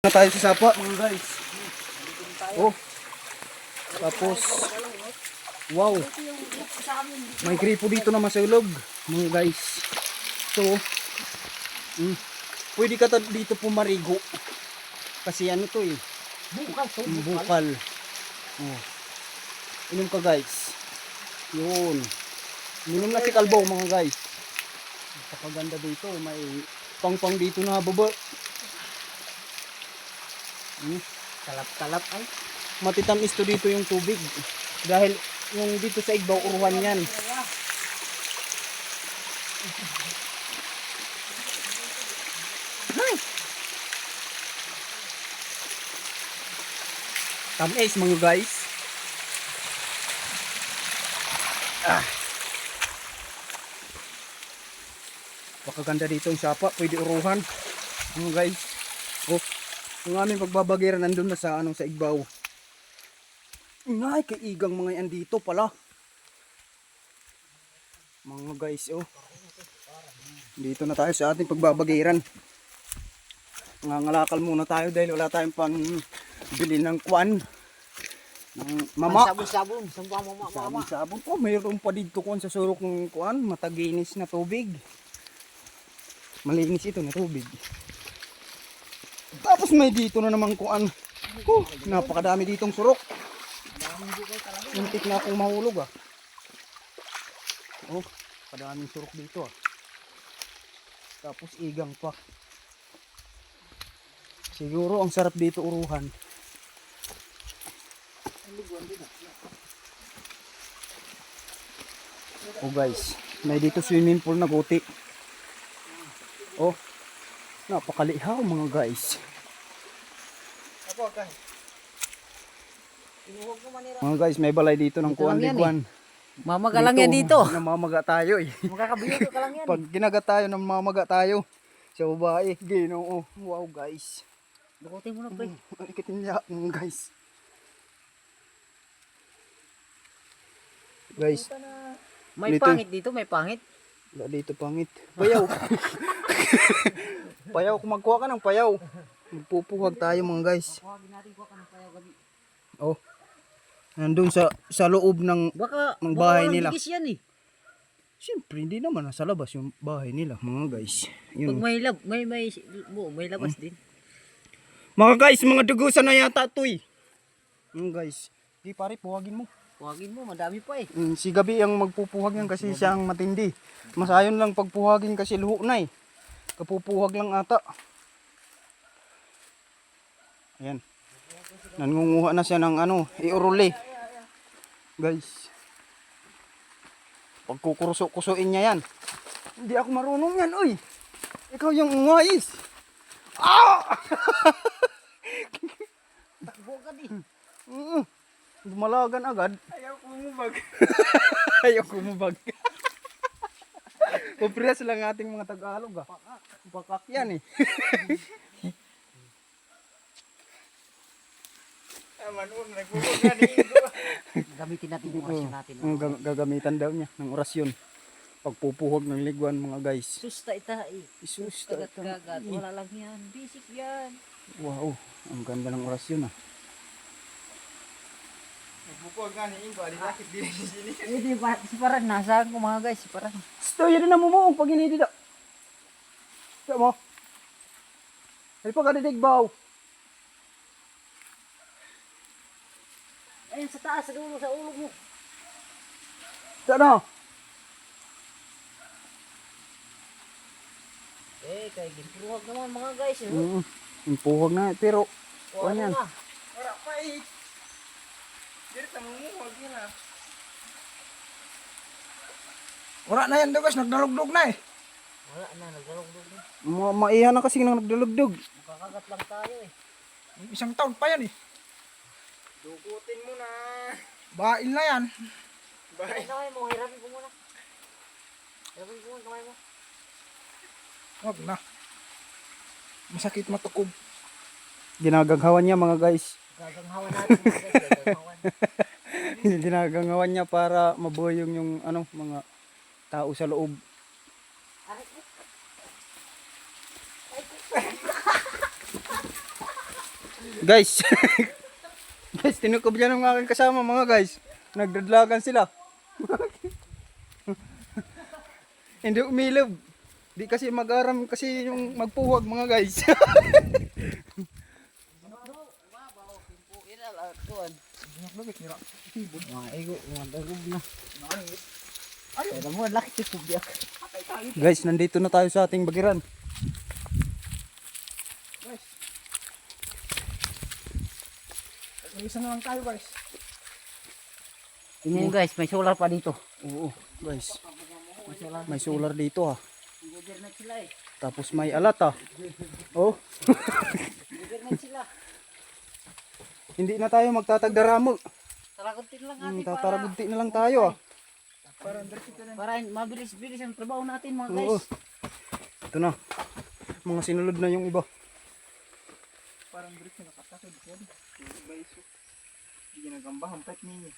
Na tayo sa sapa mga guys. Oh. Tapos wow. May gripo dito na masulog mga guys. So pwede ka dito pumarigo. Kasi ano to eh. Bukal. Oh. Inom ka guys. Yun. Inom na si Kalbo mga guys. Napakaganda dito. May pang dito na baba. Talap-talap ay. Matitamis to dito yung tubig. Dahil yung dito sa Igbaw, uruhan yan. Tamis mga guys. Pakaganda dito yung sapa. Pwede uruhan. Mga guys. Oh, yung aming pagbabagiran nandun na sa sa Igbaw. Ngay, kaigang mga yan dito pala. Mga guys, oh. Dito na tayo sa ating pagbabagiran. Nangangalakal muna tayo dahil wala tayong pang bili ng kwan. Ng mama. Sabon-sabon. Sabon-sabon. Oh, mayroon pa dito kwan sa surok ng kwan. Mataginis na tubig. Malinis ito na tubig. Tapos may dito na naman kwan. Napakadami ditong surok. Muntik na akong mahulog ah. Oh, kadaming surok dito ah. Tapos igang pa. Siguro ang sarap dito uruhan. Oh guys, may dito swimming pool na guti. Oh, napakalihaw mga guys. Mga guys, may balay dito ng kuwan ligwan. Mamaga lang yan dito. Namamaga tayo eh. Makakabiyo ka lang yan. Pag ginaga tayo, namamaga tayo. Sa babae, Ginoo. Wow guys. Dukutin mo na pre. Ikitin niya guys. Guys. May dito, pangit dito, may pangit. Wala dito pangit. Payaw. Payaw, kung magkuha ka ng payaw. Magpupuhag tayo mga guys. Kuhagin natin kuha ka ng payaw gabi. Oh. Nandun sa loob ng bahay nila. Baka yan eh. Siyempre, hindi naman nasa labas yung bahay nila mga guys. Yun. Pag may labas din. Mga guys, mga dugusan na yata ito eh. Guys, di pare, puhagin mo. Kuhagin mo, madami pa eh. Si Gabi ang magpupuhag yan kasi siya ang matindi. Masayon lang pagpuhagin kasi luho na eh. Kapupuhag lang ata. Ayan. Nangunguha na siya ng iuruli. Guys. Pagkukuruso-kusuin niya yan. Hindi ako marunong yan, oy. Ikaw yung ungais. Ah! Takbo ka din. Dumalagan agad. Ayaw kumubag. Ayaw kumubag. Kupriyas lang ating mga Tagalog ah. Pakak yan eh. Gamitin natin yung orasyon natin. Gagamitan daw niya ng orasyon. Pagpupuhog ng ligwan mga guys. Susta ita eh. Isusta Kagat-kagat. Wala lang yan. Basic yan. Wow, ang ganda ng orasyon ah. Nagbukuha nga ni Ingo, di sakit din si sini. Hindi ba? Si Parang nasaan ko mga guys. Si Parang. Sto, yan na mumuong pag hinidi daw. Siya mo. Ay pa ka didigbaw. Ayun sa taas. Sa dulo. Sa ulo mo. Siya na. Kaya ginpuhag naman mga guys. Yung puhog na pero Kuha yan. na. Ora pa eh. Dito sa mumuhag yun ah. Wala na yan daw guys, nagdalugdog na eh. Wala na. Naglalugdog na. Maihan na kasi nang nagdalugdog. Makakagat lang tayo eh. Isang taon pa yan eh. Dugutin mo na. Bail na yan. Bahay. Kamay mo. Hirapin ko muna. Hirapin ko muna kamay mo. Wag na. Masakit matukob. Ginagaghawan niya mga guys. Gaganghawan natin mga guys. Gaganghawan. Ginagaghawan niya para mabuhay yung mga tao sa loob. Aray ko. Guys. Guys, tinukob yan ng aking kasama mga guys. Nagdadlagan sila. Hindi umilob. Di kasi mag-aram kasi yung magpuwag mga guys. Mga ego, mga dagog na. Pero mo, laki si Kubiak. Guys, nandito na tayo sa ating bagiran. Guys. Isa na lang tayo guys. Tingnan nyo guys, may solar pa dito. Oo, guys. May solar. May solar dito ha. Government sila eh. Tapos may alat ha. Oh, Government sila. hindi na tayo magtatagdaramo. Taraguntin lang natin Tataragunti na lang tayo ah. para mabilis-bilis ang trabaho natin mga Oo. guys. Ito na. Mga sinulod na yung iba. Parang diretso na katakod ko. Guys. Hindi ginagamba, hampet ninyo.